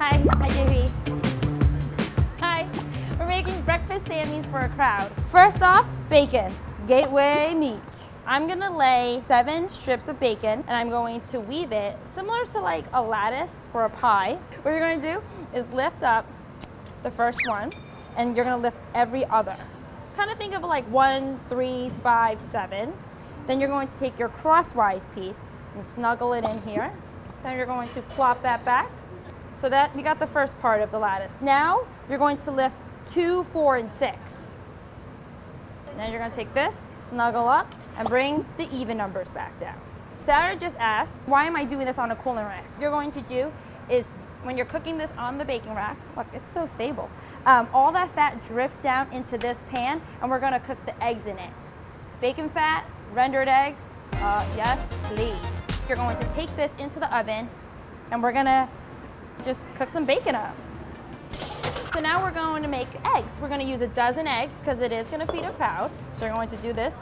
Hi, JV. Hi. We're making breakfast Sammys for a crowd. First off, bacon, gateway meat. I'm gonna lay 7 strips of bacon and I'm going to weave it similar to like a lattice for a pie. What you're gonna do is lift up the first one and you're gonna lift every other. Kind of think of like 1, 3, 5, 7. Then you're going to take your crosswise piece and snuggle it in here. Then you're going to plop that back. So that you got the first part of the lattice. Now you're going to lift 2, 4, and 6. Then you're gonna take this, snuggle up, and bring the even numbers back down. Sarah just asked, why am I doing this on a cooling rack? What you're going to do is, when you're cooking this on the baking rack, look, it's so stable. All that fat drips down into this pan, and we're gonna cook the eggs in it. Bacon fat, rendered eggs, yes, please. You're going to take this into the oven, and we're gonna just cook some bacon up. So now we're going to make eggs. We're going to use a dozen eggs because it is going to feed a crowd. So you're going to do this,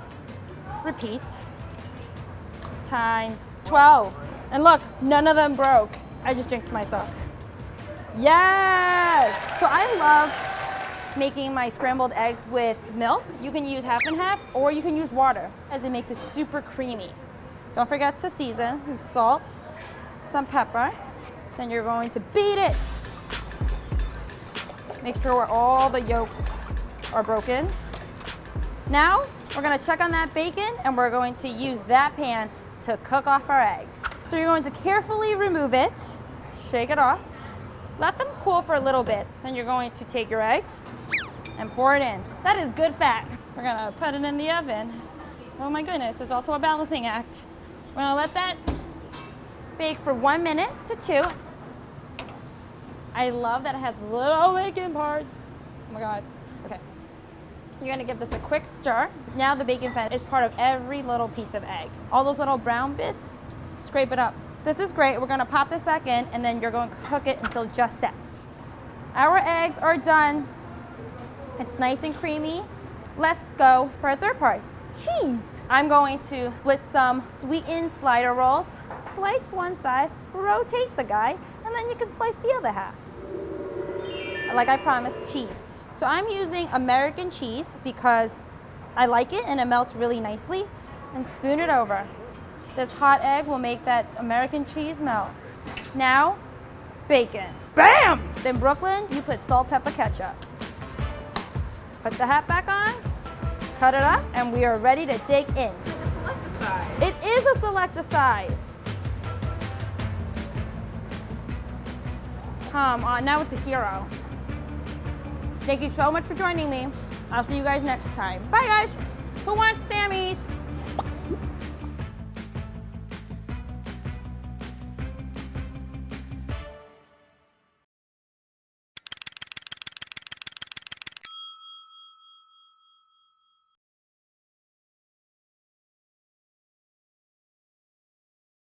repeat, times 12. And look, none of them broke. I just jinxed myself. Yes! So I love making my scrambled eggs with milk. You can use half and half or you can use water as it makes it super creamy. Don't forget to season some salt, some pepper. Then you're going to beat it. Make sure all the yolks are broken. Now, we're gonna check on that bacon and we're going to use that pan to cook off our eggs. So you're going to carefully remove it, shake it off, let them cool for a little bit. Then you're going to take your eggs and pour it in. That is good fat. We're gonna put it in the oven. Oh my goodness, it's also a balancing act. We're gonna let that bake for 1 minute to 2. I love that it has little bacon parts. Oh my God. Okay. You're gonna give this a quick stir. Now the bacon fat is part of every little piece of egg. All those little brown bits, scrape it up. This is great. We're gonna pop this back in and then you're going to cook it until it just sets. Our eggs are done. It's nice and creamy. Let's go for a third part, cheese. I'm going to split some sweetened slider rolls. Slice one side, rotate the guy, and then you can slice the other half. Like I promised, cheese. So I'm using American cheese because I like it and it melts really nicely. And spoon it over. This hot egg will make that American cheese melt. Now, bacon. Bam! Then Brooklyn, you put salt, pepper, ketchup. Put the hat back on, cut it up, and we are ready to dig in. It's a selector size. It is a selector size. Come on, now it's a hero. Thank you so much for joining me. I'll see you guys next time. Bye guys. Who wants Sammy's?